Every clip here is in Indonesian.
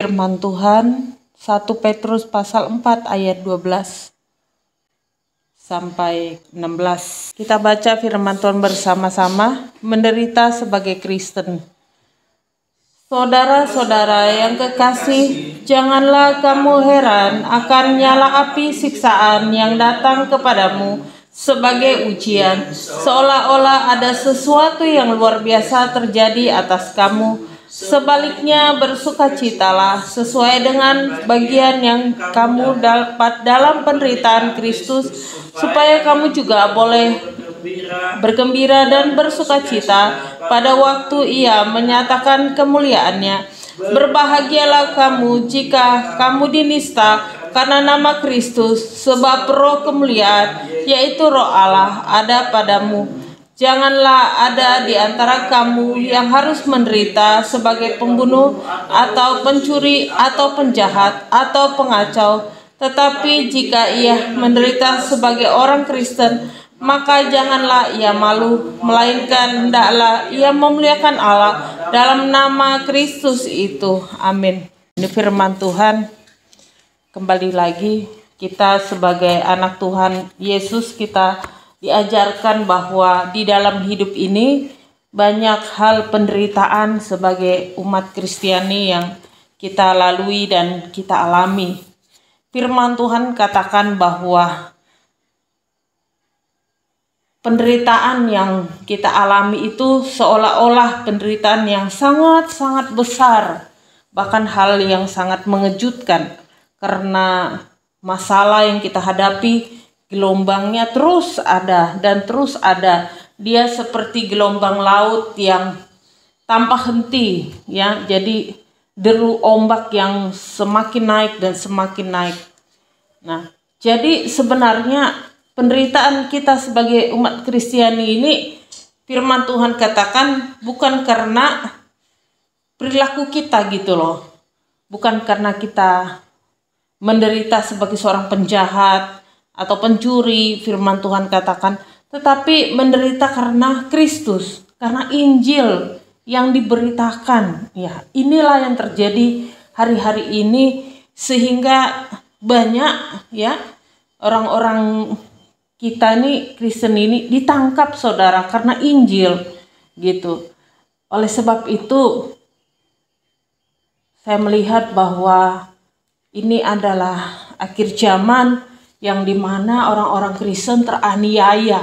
Firman Tuhan 1 Petrus pasal 4 ayat 12 sampai 16. Kita baca firman Tuhan bersama-sama. Menderita sebagai Kristen. Saudara-saudara yang kekasih, janganlah kamu heran akan nyala api siksaan yang datang kepadamu sebagai ujian, seolah-olah ada sesuatu yang luar biasa terjadi atas kamu. Sebaliknya bersukacitalah sesuai dengan bagian yang kamu dapat dalam penderitaan Kristus, supaya kamu juga boleh bergembira dan bersukacita pada waktu Ia menyatakan kemuliaannya. Berbahagialah kamu jika kamu dinista karena nama Kristus, sebab roh kemuliaan, yaitu roh Allah, ada padamu. Janganlah ada di antara kamu yang harus menderita sebagai pembunuh atau pencuri atau penjahat atau pengacau. Tetapi jika ia menderita sebagai orang Kristen, maka janganlah ia malu, melainkan hendaklah ia memuliakan Allah dalam nama Kristus itu. Amin. Ini firman Tuhan. Kembali lagi, kita sebagai anak Tuhan Yesus, kita diajarkan bahwa di dalam hidup ini banyak hal penderitaan sebagai umat Kristiani yang kita lalui dan kita alami. Firman Tuhan katakan bahwa penderitaan yang kita alami itu seolah-olah penderitaan yang sangat-sangat besar, bahkan hal yang sangat mengejutkan, karena masalah yang kita hadapi gelombangnya terus ada dan terus ada. Dia seperti gelombang laut yang tanpa henti, ya. Jadi deru ombak yang semakin naik dan semakin naik. Nah, jadi sebenarnya penderitaan kita sebagai umat Kristiani ini, firman Tuhan katakan bukan karena perilaku kita gitu loh. Bukan karena kita menderita sebagai seorang penjahat atau pencuri, firman Tuhan katakan, tetapi menderita karena Kristus, karena Injil yang diberitakan. Ya, inilah yang terjadi hari-hari ini, sehingga banyak ya orang-orang kita nih Kristen ini ditangkap saudara karena Injil gitu. Oleh sebab itu saya melihat bahwa ini adalah akhir zaman yang dimana orang-orang Kristen teraniaya.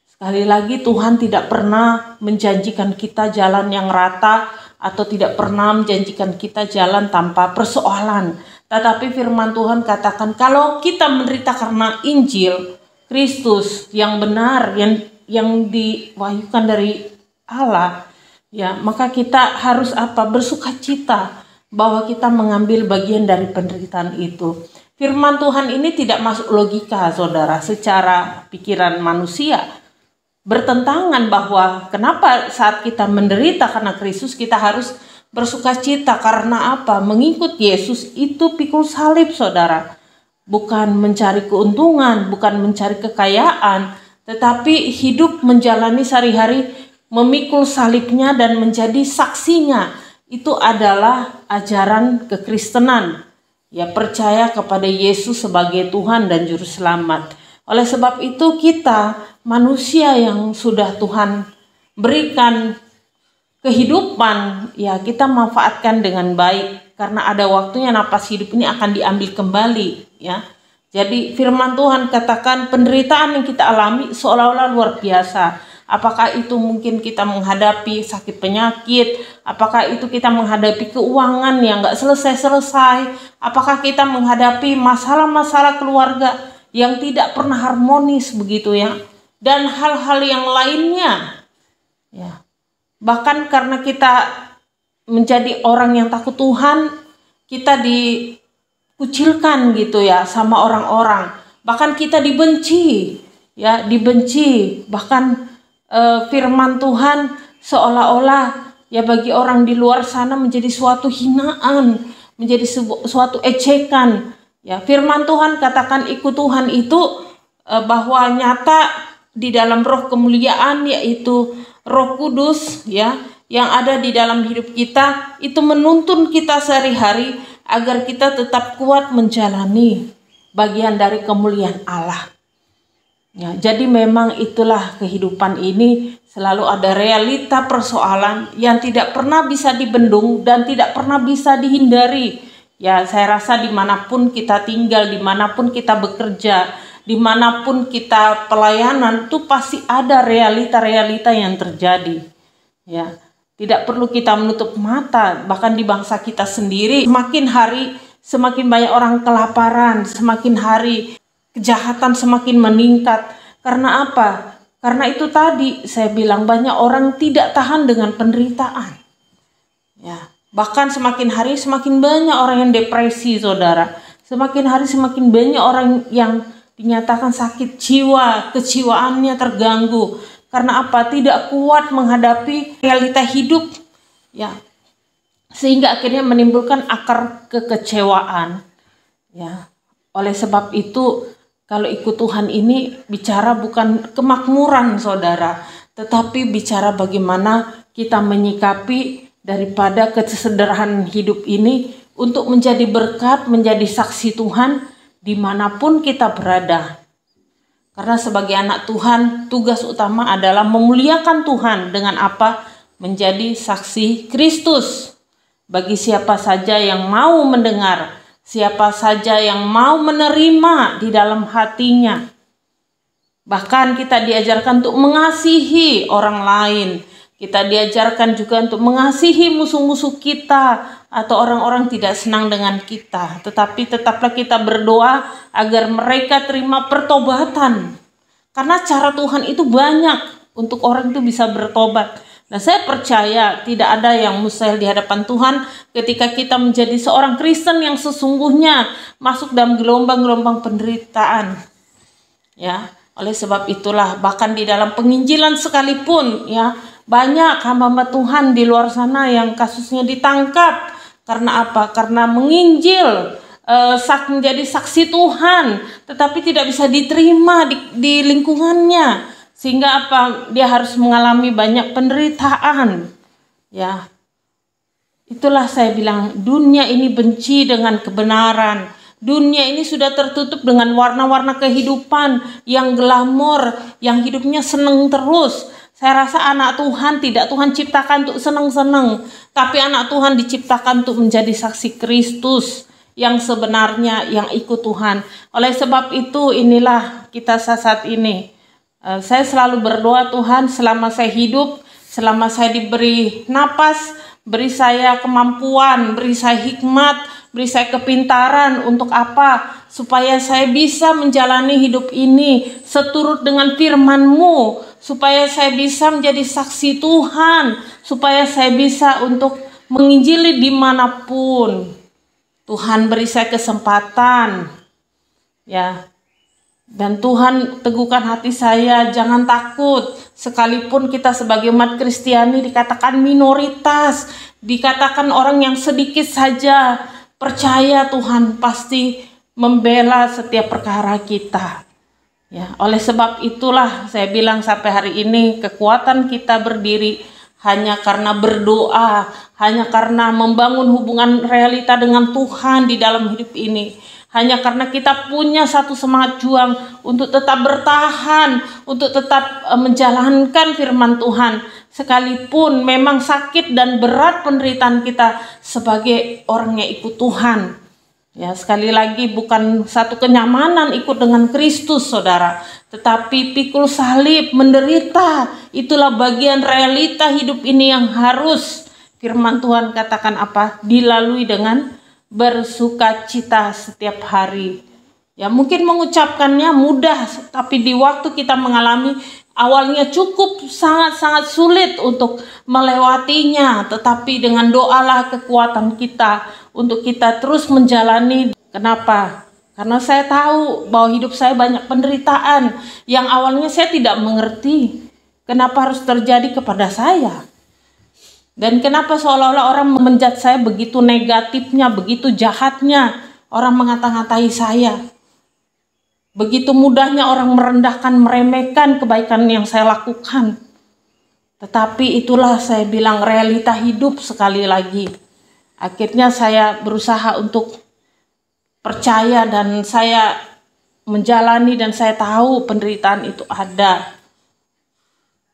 Sekali lagi, Tuhan tidak pernah menjanjikan kita jalan yang rata atau tidak pernah menjanjikan kita jalan tanpa persoalan. Tetapi firman Tuhan katakan kalau kita menderita karena Injil Kristus yang benar, yang diwahyukan dari Allah, ya, maka kita harus apa? Bersukacita bahwa kita mengambil bagian dari penderitaan itu. Firman Tuhan ini tidak masuk logika, saudara, secara pikiran manusia. Bertentangan bahwa kenapa saat kita menderita karena Kristus kita harus bersukacita, karena apa? Mengikut Yesus itu pikul salib, saudara. Bukan mencari keuntungan, bukan mencari kekayaan, tetapi hidup menjalani sehari-hari memikul salibnya dan menjadi saksinya. Itu adalah ajaran kekristenan. Ya, percaya kepada Yesus sebagai Tuhan dan Juru Selamat. Oleh sebab itu kita manusia yang sudah Tuhan berikan kehidupan, ya kita manfaatkan dengan baik, karena ada waktunya napas hidup ini akan diambil kembali, ya. Jadi firman Tuhan katakan penderitaan yang kita alami seolah-olah luar biasa. Apakah itu mungkin kita menghadapi sakit penyakit? Apakah itu kita menghadapi keuangan yang gak selesai-selesai? Apakah kita menghadapi masalah-masalah keluarga yang tidak pernah harmonis begitu ya? Dan hal-hal yang lainnya. Ya. Bahkan karena kita menjadi orang yang takut Tuhan, kita dikucilkan gitu ya sama orang-orang. Bahkan kita dibenci, ya, dibenci. Bahkan firman Tuhan seolah-olah ya bagi orang di luar sana menjadi suatu hinaan, menjadi suatu ejekan. Ya, firman Tuhan katakan ikut Tuhan itu bahwa nyata di dalam roh kemuliaan, yaitu Roh Kudus, ya, yang ada di dalam hidup kita itu menuntun kita sehari-hari agar kita tetap kuat menjalani bagian dari kemuliaan Allah. Ya, jadi memang itulah kehidupan ini, selalu ada realita persoalan yang tidak pernah bisa dibendung dan tidak pernah bisa dihindari. Ya, saya rasa dimanapun kita tinggal, dimanapun kita bekerja, dimanapun kita pelayanan, itu pasti ada realita-realita yang terjadi. Ya, tidak perlu kita menutup mata, bahkan di bangsa kita sendiri, semakin hari semakin banyak orang kelaparan, semakin hari kejahatan semakin meningkat. Karena apa? Karena itu tadi saya bilang banyak orang tidak tahan dengan penderitaan. Ya, bahkan semakin hari semakin banyak orang yang depresi, saudara. Semakin hari semakin banyak orang yang dinyatakan sakit jiwa, kejiwaannya terganggu. Karena apa? Tidak kuat menghadapi realita hidup, ya, sehingga akhirnya menimbulkan akar kekecewaan. Ya, oleh sebab itu, kalau ikut Tuhan ini bicara bukan kemakmuran, saudara, tetapi bicara bagaimana kita menyikapi daripada kesederhanaan hidup ini untuk menjadi berkat, menjadi saksi Tuhan dimanapun kita berada. Karena sebagai anak Tuhan, tugas utama adalah memuliakan Tuhan dengan apa? Menjadi saksi Kristus. Bagi siapa saja yang mau mendengar, siapa saja yang mau menerima di dalam hatinya. Bahkan kita diajarkan untuk mengasihi orang lain. Kita diajarkan juga untuk mengasihi musuh-musuh kita atau orang-orang tidak senang dengan kita. Tetapi tetaplah kita berdoa agar mereka terima pertobatan. Karena cara Tuhan itu banyak untuk orang itu bisa bertobat. Nah, saya percaya tidak ada yang mustahil di hadapan Tuhan ketika kita menjadi seorang Kristen yang sesungguhnya masuk dalam gelombang-gelombang penderitaan. Ya, oleh sebab itulah bahkan di dalam penginjilan sekalipun, ya, banyak hamba-hamba Tuhan di luar sana yang kasusnya ditangkap. Karena apa? Karena menginjil, menjadi saksi Tuhan, tetapi tidak bisa diterima di lingkungannya. Sehingga apa? Dia harus mengalami banyak penderitaan. Ya, itulah saya bilang, dunia ini benci dengan kebenaran. Dunia ini sudah tertutup dengan warna-warna kehidupan yang glamor, yang hidupnya seneng terus. Saya rasa anak Tuhan tidak Tuhan ciptakan untuk senang-senang, tapi anak Tuhan diciptakan untuk menjadi saksi Kristus yang sebenarnya, yang ikut Tuhan. Oleh sebab itu inilah kita saat ini. Saya selalu berdoa, Tuhan, selama saya hidup, selama saya diberi napas, beri saya kemampuan, beri saya hikmat, beri saya kepintaran untuk apa? Supaya saya bisa menjalani hidup ini seturut dengan firman-Mu, supaya saya bisa menjadi saksi Tuhan, supaya saya bisa untuk menginjili dimanapun. Tuhan beri saya kesempatan, ya. Dan Tuhan teguhkan hati saya, jangan takut. Sekalipun kita sebagai umat Kristiani dikatakan minoritas, dikatakan orang yang sedikit saja, percaya Tuhan pasti membela setiap perkara kita. Ya, oleh sebab itulah saya bilang sampai hari ini kekuatan kita berdiri hanya karena berdoa, hanya karena membangun hubungan realita dengan Tuhan di dalam hidup ini. Hanya karena kita punya satu semangat juang untuk tetap bertahan, untuk tetap menjalankan firman Tuhan. Sekalipun memang sakit dan berat penderitaan kita sebagai orang yang ikut Tuhan. Ya, sekali lagi bukan satu kenyamanan ikut dengan Kristus, saudara. Tetapi pikul salib, menderita, itulah bagian realita hidup ini yang harus firman Tuhan katakan apa? Dilalui dengan bersukacita setiap hari. Ya, mungkin mengucapkannya mudah, tapi di waktu kita mengalami awalnya cukup sangat-sangat sulit untuk melewatinya. Tetapi dengan doalah kekuatan kita untuk kita terus menjalani. Kenapa? Karena saya tahu bahwa hidup saya banyak penderitaan yang awalnya saya tidak mengerti kenapa harus terjadi kepada saya. Dan kenapa seolah-olah orang menjudge saya begitu negatifnya, begitu jahatnya orang mengata-ngatai saya. Begitu mudahnya orang merendahkan, meremehkan kebaikan yang saya lakukan. Tetapi itulah saya bilang realita hidup sekali lagi. Akhirnya saya berusaha untuk percaya dan saya menjalani dan saya tahu penderitaan itu ada.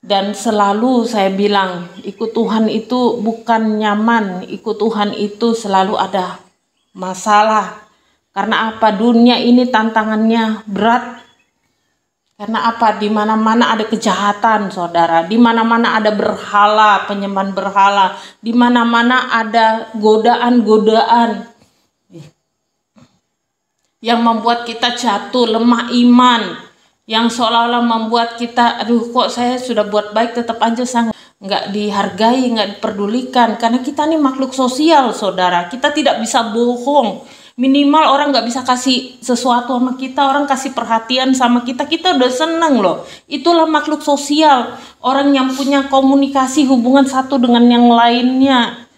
Dan selalu saya bilang, ikut Tuhan itu bukan nyaman, ikut Tuhan itu selalu ada masalah. Karena apa? Dunia ini tantangannya berat. Karena apa? Di mana-mana ada kejahatan, saudara. Di mana-mana ada berhala, penyembahan berhala. Di mana-mana ada godaan-godaan yang membuat kita jatuh, lemah iman, yang seolah-olah membuat kita, aduh kok saya sudah buat baik tetap aja saya nggak dihargai, nggak diperdulikan. Karena kita nih makhluk sosial, saudara. Kita tidak bisa bohong. Minimal orang nggak bisa kasih sesuatu sama kita, orang kasih perhatian sama kita, kita udah seneng loh. Itulah makhluk sosial, orang yang punya komunikasi hubungan satu dengan yang lainnya.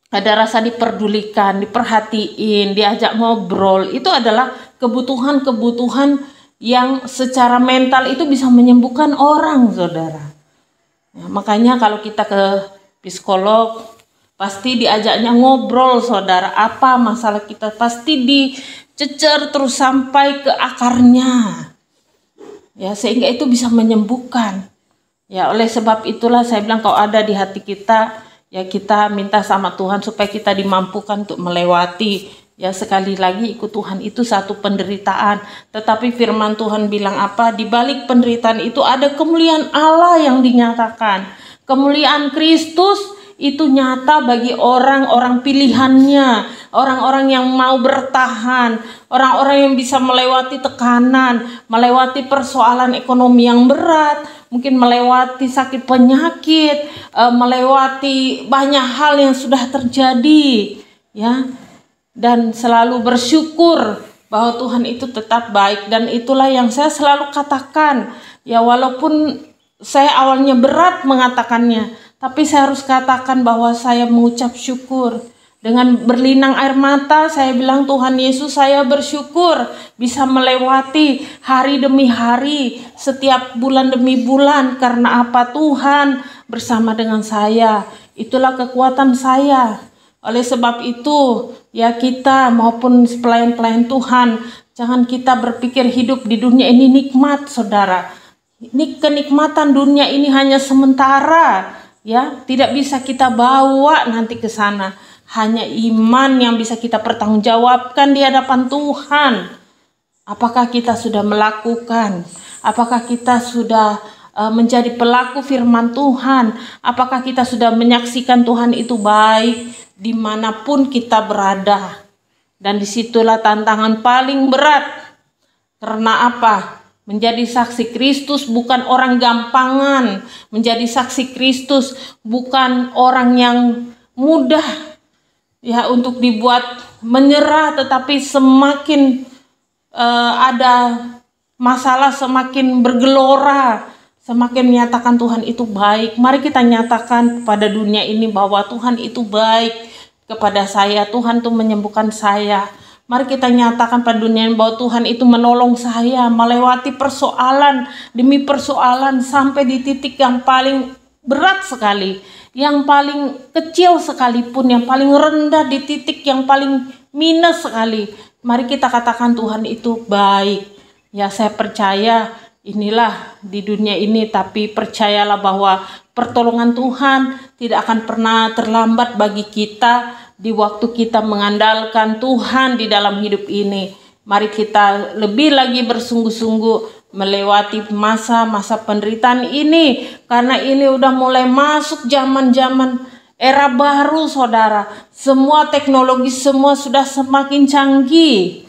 Ada rasa diperdulikan, diperhatiin, diajak ngobrol. Itu adalah kebutuhan-kebutuhan yang secara mental itu bisa menyembuhkan orang, saudara. Ya, makanya kalau kita ke psikolog, pasti diajaknya ngobrol, saudara. Apa masalah kita? Pasti dicecer terus sampai ke akarnya. Ya, sehingga itu bisa menyembuhkan. Ya, oleh sebab itulah saya bilang kalau ada di hati kita, ya kita minta sama Tuhan supaya kita dimampukan untuk melewati. Ya, sekali lagi ikut Tuhan itu satu penderitaan. Tetapi firman Tuhan bilang apa? Di balik penderitaan itu ada kemuliaan Allah yang dinyatakan. Kemuliaan Kristus itu nyata bagi orang-orang pilihannya, orang-orang yang mau bertahan, orang-orang yang bisa melewati tekanan, melewati persoalan ekonomi yang berat, mungkin melewati sakit penyakit, melewati banyak hal yang sudah terjadi, ya, dan selalu bersyukur bahwa Tuhan itu tetap baik. Dan itulah yang saya selalu katakan, ya walaupun saya awalnya berat mengatakannya, tapi saya harus katakan bahwa saya mengucap syukur. Dengan berlinang air mata saya bilang, Tuhan Yesus, saya bersyukur bisa melewati hari demi hari, setiap bulan demi bulan. Karena apa? Tuhan bersama dengan saya. Itulah kekuatan saya. Oleh sebab itu, ya kita maupun pelayan-pelayan Tuhan, jangan kita berpikir hidup di dunia ini nikmat, saudara. Ini kenikmatan dunia ini hanya sementara. Ya, tidak bisa kita bawa nanti ke sana. Hanya iman yang bisa kita pertanggungjawabkan di hadapan Tuhan. Apakah kita sudah melakukan? Apakah kita sudah menjadi pelaku firman Tuhan? Apakah kita sudah menyaksikan Tuhan itu baik dimanapun kita berada? Dan disitulah tantangan paling berat. Karena apa? Menjadi saksi Kristus bukan orang gampangan. Menjadi saksi Kristus bukan orang yang mudah ya untuk dibuat menyerah, tetapi semakin ada masalah semakin bergelora, semakin menyatakan Tuhan itu baik. Mari kita nyatakan pada dunia ini bahwa Tuhan itu baik kepada saya. Tuhan itu menyembuhkan saya. Mari kita nyatakan pada dunia bahwa Tuhan itu menolong saya melewati persoalan demi persoalan sampai di titik yang paling berat sekali, yang paling kecil sekalipun, yang paling rendah, di titik yang paling minus sekali. Mari kita katakan Tuhan itu baik. Ya, saya percaya inilah di dunia ini, tapi percayalah bahwa pertolongan Tuhan tidak akan pernah terlambat bagi kita di waktu kita mengandalkan Tuhan di dalam hidup ini. Mari kita lebih lagi bersungguh-sungguh melewati masa-masa penderitaan ini, karena ini udah mulai masuk zaman-zaman era baru, saudara. Semua teknologi semua sudah semakin canggih.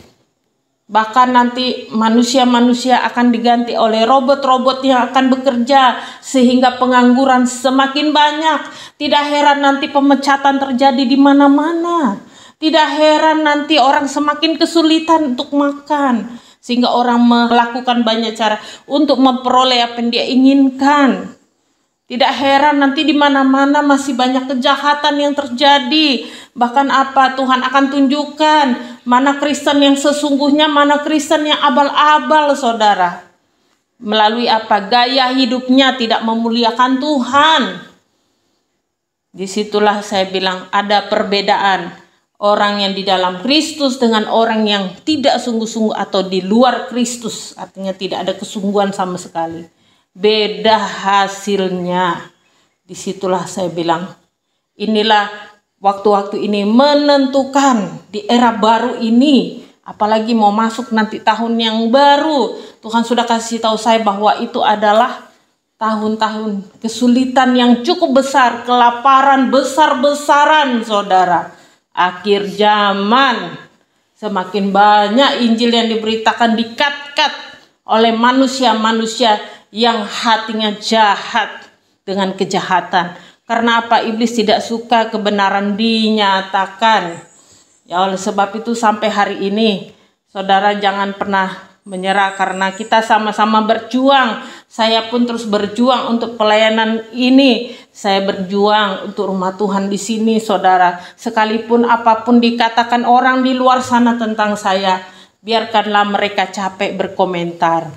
Bahkan nanti manusia-manusia akan diganti oleh robot-robot yang akan bekerja, sehingga pengangguran semakin banyak. Tidak heran nanti pemecatan terjadi di mana-mana. Tidak heran nanti orang semakin kesulitan untuk makan, sehingga orang melakukan banyak cara untuk memperoleh apa yang dia inginkan. Tidak heran nanti di mana-mana masih banyak kejahatan yang terjadi. Bahkan apa? Tuhan akan tunjukkan mana Kristen yang sesungguhnya, mana Kristen yang abal-abal, saudara. melalui apa? Gaya hidupnya tidak memuliakan Tuhan. Disitulah saya bilang ada perbedaan orang yang di dalam Kristus dengan orang yang tidak sungguh-sungguh atau di luar Kristus. Artinya tidak ada kesungguhan sama sekali. Beda hasilnya. Disitulah saya bilang, inilah waktu-waktu ini menentukan di era baru ini. Apalagi mau masuk nanti tahun yang baru. Tuhan sudah kasih tahu saya bahwa itu adalah tahun-tahun kesulitan yang cukup besar. Kelaparan besar-besaran, saudara. Akhir zaman. Semakin banyak Injil yang diberitakan dikat-kat oleh manusia-manusia yang hatinya jahat dengan kejahatan. Karena apa? Iblis tidak suka kebenaran dinyatakan. Ya, oleh sebab itu sampai hari ini saudara jangan pernah menyerah, karena kita sama-sama berjuang. Saya pun terus berjuang untuk pelayanan ini. Saya berjuang untuk rumah Tuhan di sini, saudara. Sekalipun apapun dikatakan orang di luar sana tentang saya, biarkanlah mereka capek berkomentar.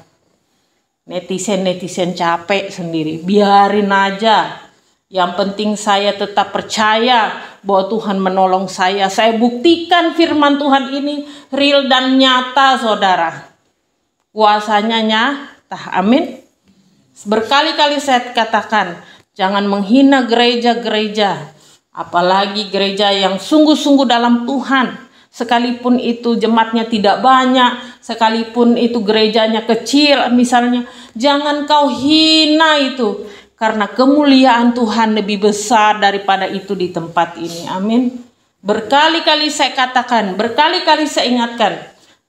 Netizen capek sendiri, biarin aja. Yang penting saya tetap percaya bahwa Tuhan menolong saya. Saya buktikan firman Tuhan ini real dan nyata, saudara. Kuasanya nyata, amin. Berkali-kali saya katakan, jangan menghina gereja-gereja, apalagi gereja yang sungguh-sungguh dalam Tuhan. Sekalipun itu jemaatnya tidak banyak, sekalipun itu gerejanya kecil misalnya, jangan kau hina itu. Karena kemuliaan Tuhan lebih besar daripada itu di tempat ini. Amin. Berkali-kali saya katakan, berkali-kali saya ingatkan.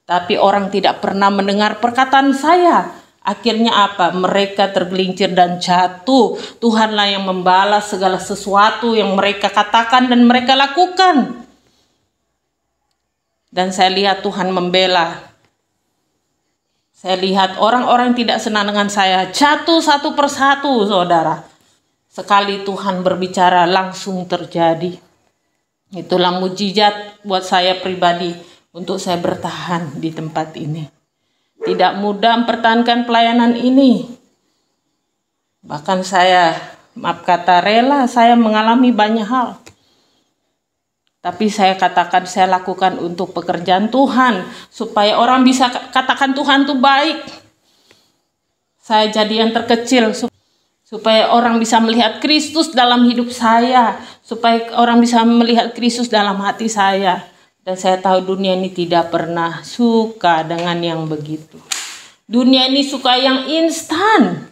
Tapi orang tidak pernah mendengar perkataan saya. Akhirnya apa? Mereka tergelincir dan jatuh. Tuhanlah yang membalas segala sesuatu yang mereka katakan dan mereka lakukan. Dan saya lihat Tuhan membela. Saya lihat orang-orang tidak senang dengan saya jatuh satu persatu, saudara. Sekali Tuhan berbicara langsung terjadi. Itulah mujizat buat saya pribadi untuk saya bertahan di tempat ini. Tidak mudah mempertahankan pelayanan ini. Bahkan saya, maaf kata, rela saya mengalami banyak hal. Tapi saya katakan saya lakukan untuk pekerjaan Tuhan. Supaya orang bisa katakan Tuhan itu baik. Saya jadi yang terkecil. Supaya orang bisa melihat Kristus dalam hidup saya. Supaya orang bisa melihat Kristus dalam hati saya. Dan saya tahu dunia ini tidak pernah suka dengan yang begitu. Dunia ini suka yang instan.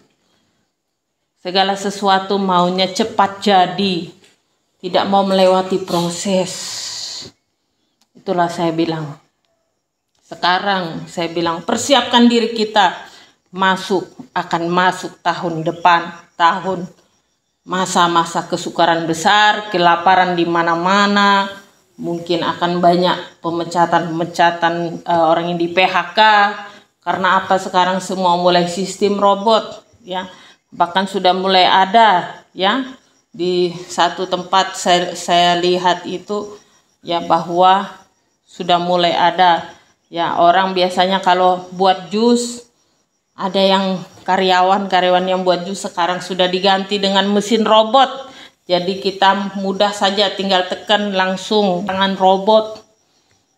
Segala sesuatu maunya cepat jadi. Tidak mau melewati proses. Itulah saya bilang. Sekarang saya bilang persiapkan diri kita. Akan masuk tahun depan. Tahun masa-masa kesukaran besar. Kelaparan di mana-mana. Mungkin akan banyak pemecatan-pemecatan orang yang di PHK. Karena apa? Sekarang semua mulai sistem robot. Ya. Bahkan sudah mulai ada. Ya. Di satu tempat saya lihat itu ya bahwa sudah mulai ada ya orang biasanya kalau buat jus ada yang karyawan yang buat jus sekarang sudah diganti dengan mesin robot. Jadi kita mudah saja tinggal tekan langsung tangan robot.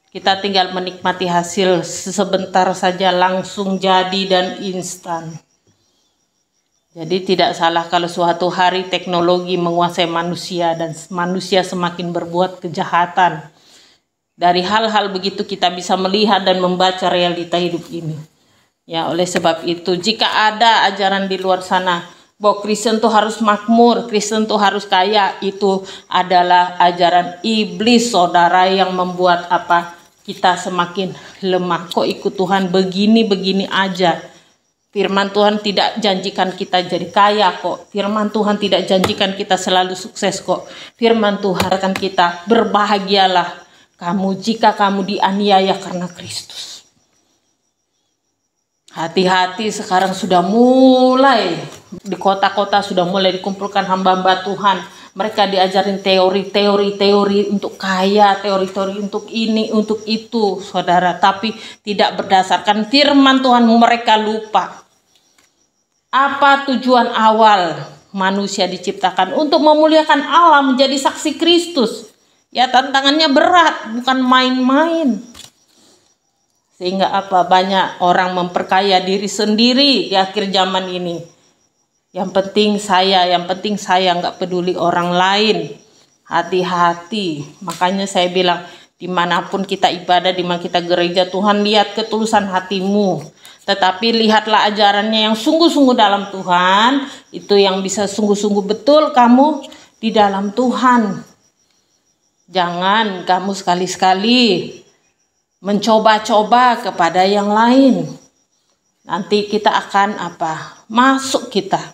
Kita tinggal menikmati hasil sebentar saja langsung jadi dan instan. Jadi tidak salah kalau suatu hari teknologi menguasai manusia dan manusia semakin berbuat kejahatan. Dari hal-hal begitu kita bisa melihat dan membaca realita hidup ini. Ya, oleh sebab itu jika ada ajaran di luar sana bahwa Kristen tuh harus makmur, Kristen tuh harus kaya, itu adalah ajaran iblis, saudara, yang membuat apa? Kita semakin lemah. Kok ikut Tuhan begini-begini aja? Firman Tuhan tidak janjikan kita jadi kaya kok. Firman Tuhan tidak janjikan kita selalu sukses kok. Firman Tuhan akan kita berbahagialah kamu jika kamu dianiaya karena Kristus. Hati-hati, sekarang sudah mulai di kota-kota sudah mulai dikumpulkan hamba-hamba Tuhan. Mereka diajarin teori untuk kaya, teori untuk ini, untuk itu, saudara. Tapi tidak berdasarkan firman Tuhan, mereka lupa. Apa tujuan awal manusia diciptakan? Untuk memuliakan Allah, menjadi saksi Kristus. Ya, tantangannya berat, bukan main-main. Sehingga apa? Banyak orang memperkaya diri sendiri di akhir zaman ini. Yang penting saya, nggak peduli orang lain. Hati-hati. Makanya saya bilang, dimanapun kita ibadah, dimana kita gereja, Tuhan lihat ketulusan hatimu. Tetapi lihatlah ajarannya yang sungguh-sungguh dalam Tuhan. Itu yang bisa sungguh-sungguh betul kamu di dalam Tuhan. Jangan kamu sekali-sekali mencoba-coba kepada yang lain. Nanti kita akan masuk kita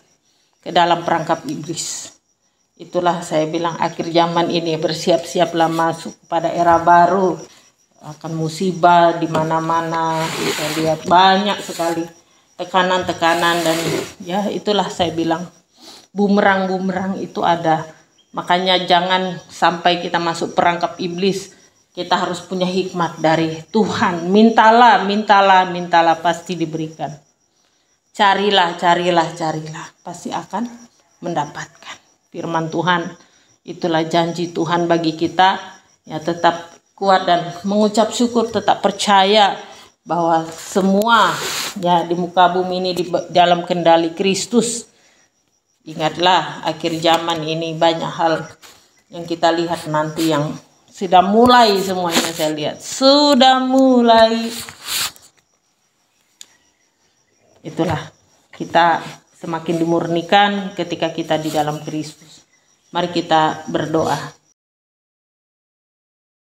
ke dalam perangkap iblis. Itulah saya bilang, akhir zaman ini bersiap-siaplah masuk pada era baru. Akan musibah di mana-mana. Kita lihat banyak sekali tekanan-tekanan, dan ya itulah saya bilang, bumerang-bumerang itu ada. Makanya jangan sampai kita masuk perangkap iblis. Kita harus punya hikmat dari Tuhan. Mintalah pasti diberikan. Carilah, pasti akan mendapatkan. Firman Tuhan, itulah janji Tuhan bagi kita. Ya, tetap kuat dan mengucap syukur, tetap percaya bahwa semua ya di muka bumi ini di dalam kendali Kristus. Ingatlah, akhir zaman ini banyak hal yang kita lihat nanti yang sudah mulai, semuanya saya lihat sudah mulai. Itulah, kita semakin dimurnikan ketika kita di dalam Kristus. Mari kita berdoa.